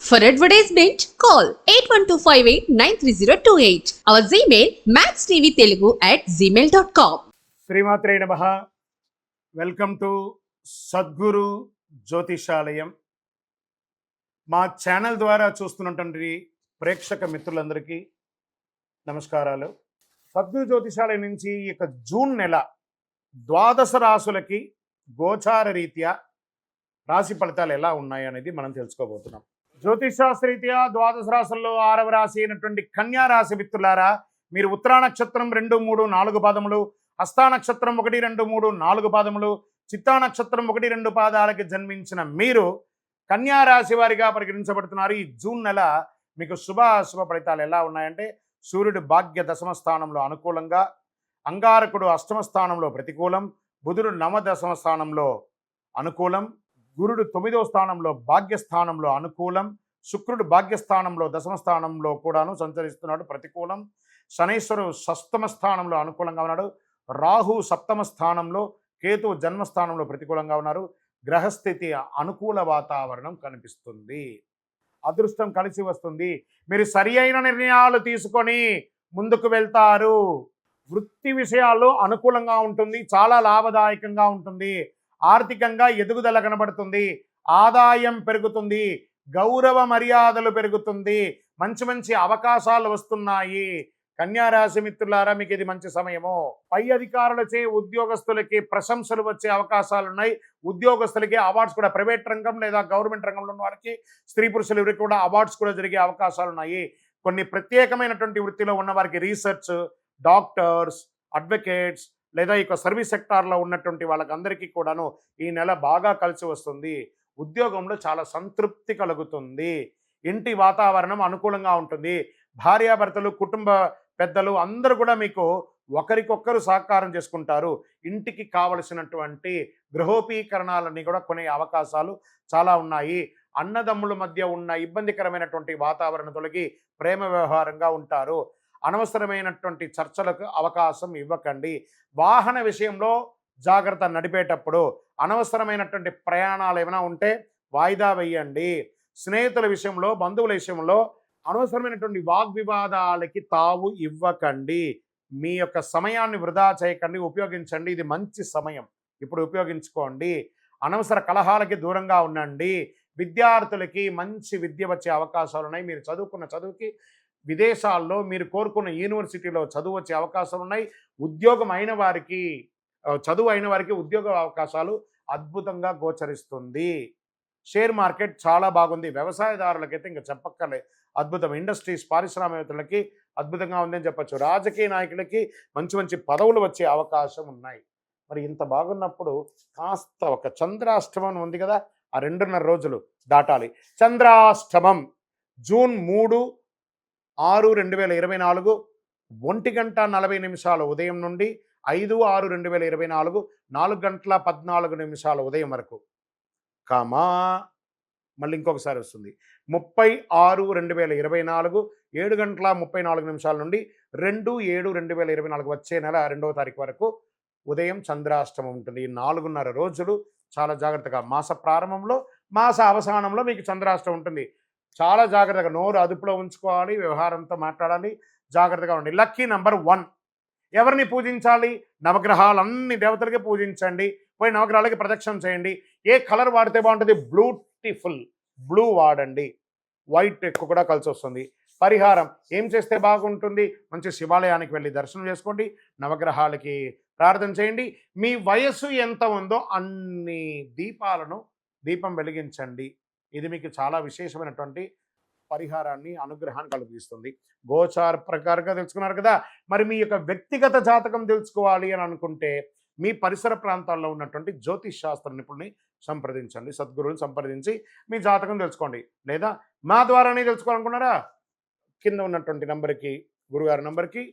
For advertisement, call 8125893028. Our Gmail maxtvtelugu@gmail.com. శ్రీమాత్రే నమః. Welcome to Sadguru Jyothishalayam. మా ఛానల్ ద్వారా చూస్తున్నటువంటి ప్రేక్షక మిత్రులందరికీ నమస్కారాలు. సద్గురు జ్యోతిషాలయం నుంచి ఈ యొక్క జూన్ నెల ద్వాదశ రాశులకి గోచార రీత్యా రాశి ఫలితాలు ఎలా ఉన్నాయి అనేది మనం తెలుసుకోబోతున్నాం. జ్యోతిషాస్త్రరీత్యా ద్వాదశ రాశుల్లో 6వ రాశి అయినటువంటి కన్యా రాశి మిత్రులారా, మీరు ఉత్తరా నక్షత్రం 2, 3, 4 పాదములు, హస్తా నక్షత్రం 1, 2, 3, 4 పాదములు, చిత్తా నక్షత్రం 1, 2 పాదాలకి జన్మించిన మీరు కన్యా రాశి వారిగా పరిగణించబడుతున్నారు. ఈ జూన్ నెల మీకు శుభ ఫలితాలు ఎలా ఉన్నాయంటే, సూర్యుడు భాగ్య దశమ స్థానంలో అనుకూలంగా, అంగారకుడు అష్టమ స్థానంలో ప్రతికూలం, బుధుడు నవదశమ స్థానంలో అనుకూలం, గురుడు 9వ స్థానంలో భాగ్యస్థానంలో అనుకూలం, శుక్రుడు భాగ్యస్థానంలో దశమ స్థానంలో కూడాను సంచరిస్తున్నాడు ప్రతికూలం, శనైశ్వరుడు షష్టమ స్థానంలో అనుకూలంగా ఉన్నాడు, రాహు సప్తమ స్థానంలో, కేతు జన్మస్థానంలో ప్రతికూలంగా ఉన్నారు. గ్రహస్థితి అనుకూల వాతావరణం కనిపిస్తుంది. అదృష్టం కలిసి వస్తుంది. మీరు సరి అయిన నిర్ణయాలు తీసుకొని ముందుకు వెళ్తారు. వృత్తి విషయాల్లో అనుకూలంగా ఉంటుంది, చాలా లాభదాయకంగా ఉంటుంది. ఆర్థికంగా ఎదుగుదల కనబడుతుంది, ఆదాయం పెరుగుతుంది, గౌరవ మర్యాదలు పెరుగుతుంది, మంచి మంచి అవకాశాలు వస్తున్నాయి. కన్యా రాశి మిత్రులారా, మీకు ఇది మంచి సమయము. పై అధికారులచే ఉద్యోగస్తులకి ప్రశంసలు వచ్చే అవకాశాలు ఉన్నాయి. ఉద్యోగస్తులకి అవార్డ్స్ కూడా, ప్రైవేట్ రంగం లేదా గవర్నమెంట్ రంగంలో ఉన్న వారికి, స్త్రీ పురుషులు ఎవరికి కూడా అవార్డ్స్ కూడా జరిగే అవకాశాలు ఉన్నాయి. కొన్ని ప్రత్యేకమైనటువంటి వృత్తిలో ఉన్న వారికి రీసెర్చ్, డాక్టర్స్, అడ్వకేట్స్ లేదా ఇక సర్వీస్ సెక్టార్లో ఉన్నటువంటి వాళ్ళకందరికీ కూడాను ఈ నెల బాగా కలిసి వస్తుంది. ఉద్యోగంలో చాలా సంతృప్తి కలుగుతుంది. ఇంటి వాతావరణం అనుకూలంగా ఉంటుంది. భార్యాభర్తలు, కుటుంబ పెద్దలు అందరూ కూడా మీకు ఒకరికొకరు సహకారం చేసుకుంటారు. ఇంటికి కావలసినటువంటి గృహోపీకరణాలన్నీ కూడా కొనే అవకాశాలు చాలా ఉన్నాయి. అన్నదమ్ముల మధ్య ఉన్న ఇబ్బందికరమైనటువంటి వాతావరణం తొలగి ప్రేమ వ్యవహారంగా ఉంటారు. అనవసరమైనటువంటి చర్చలకు అవకాశం ఇవ్వకండి. వాహన విషయంలో జాగ్రత్త. నడిపేటప్పుడు అనవసరమైనటువంటి ప్రయాణాలు ఏమైనా ఉంటే వాయిదా వేయండి. స్నేహితుల విషయంలో, బంధువుల విషయంలో అనవసరమైనటువంటి వాగ్వివాదాలకి తావు ఇవ్వకండి. మీ యొక్క సమయాన్ని వృధా చేయకండి, ఉపయోగించండి. ఇది మంచి సమయం, ఇప్పుడు ఉపయోగించుకోండి. అనవసర కలహాలకి దూరంగా ఉండండి. విద్యార్థులకి మంచి విద్య వచ్చే అవకాశాలు ఉన్నాయి. మీరు చదువుకున్న చదువుకి విదేశాల్లో మీరు కోరుకున్న యూనివర్సిటీలో చదువు వచ్చే అవకాశాలు ఉన్నాయి. ఉద్యోగం అయిన వారికి, చదువు అయిన వారికి ఉద్యోగ అవకాశాలు అద్భుతంగా గోచరిస్తుంది. షేర్ మార్కెట్ చాలా బాగుంది. వ్యవసాయదారులకైతే ఇంకా చెప్పక్కర్లే, అద్భుతం. ఇండస్ట్రీస్, పారిశ్రామికవేత్తలకి అద్భుతంగా ఉందని చెప్పచ్చు. రాజకీయ నాయకులకి మంచి మంచి పదవులు వచ్చే అవకాశం ఉన్నాయి. మరి ఇంత బాగున్నప్పుడు కాస్త ఒక చంద్రాష్టమం ఉంది కదా, ఆ 2.5 రోజులు దాటాలి. చంద్రాష్టమం జూన్ 3, 6, 2024 1:40 ఉదయం నుండి 5, 6, 2024 4:14 ఉదయం వరకు. కామా మళ్ళీ ఇంకొకసారి వస్తుంది 30, 6, 2024 7:34 నుండి 2, 7, 2024 వచ్చే నెల 2వ తారీఖు వరకు ఉదయం చంద్రాష్టమం ఉంటుంది. ఈ 4.5 రోజులు చాలా జాగ్రత్తగా, మాస ప్రారంభంలో, మాస అవసానంలో మీకు చంద్రాష్టమం ఉంటుంది. చాలా జాగ్రత్తగా నోరు అదుపులో ఉంచుకోవాలి, వ్యవహారంతో మాట్లాడాలి, జాగ్రత్తగా ఉండండి. Lucky number 1. ఎవరిని పూజించాలి? నవగ్రహాలన్నీ దేవతలకి పూజించండి. పోయి నవగ్రహాలకి ప్రదక్షిణం చేయండి. ఏ కలర్ వాడితే బాగుంటుంది? బ్యూటిఫుల్ బ్లూ వాడండి. వైట్ ఎక్కువ కూడా కలిసి వస్తుంది. పరిహారం ఏం చేస్తే బాగుంటుంది? మంచి శివాలయానికి వెళ్ళి దర్శనం చేసుకోండి, నవగ్రహాలకి ప్రార్థన చేయండి. మీ వయస్సు ఎంత ఉందో అన్ని దీపం వెలిగించండి. ఇది మీకు చాలా విశేషమైనటువంటి పరిహారాన్ని, అనుగ్రహాన్ని కలిగిస్తుంది. గోచార ప్రకారంగా తెలుసుకున్నారు కదా. మరి మీ యొక్క వ్యక్తిగత జాతకం తెలుసుకోవాలి అని అనుకుంటే మీ పరిసర ప్రాంతాల్లో ఉన్నటువంటి జ్యోతిష్ శాస్త్ర నిపుణుల్ని సంప్రదించండి. సద్గురువుని సంప్రదించి మీ జాతకం తెలుసుకోండి. లేదా మా ద్వారానే తెలుసుకోవాలనుకున్నారా? కింద ఉన్నటువంటి నంబర్కి, గురుగారి నంబర్కి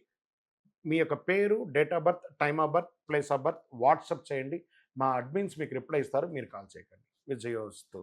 మీ యొక్క పేరు, date of birth, time of birth, place of birth WhatsApp చేయండి. మా అడ్మిన్స్ మీకు రిప్లై ఇస్తారు. మీరు కాల్ చేయకండి. విజయోస్తు.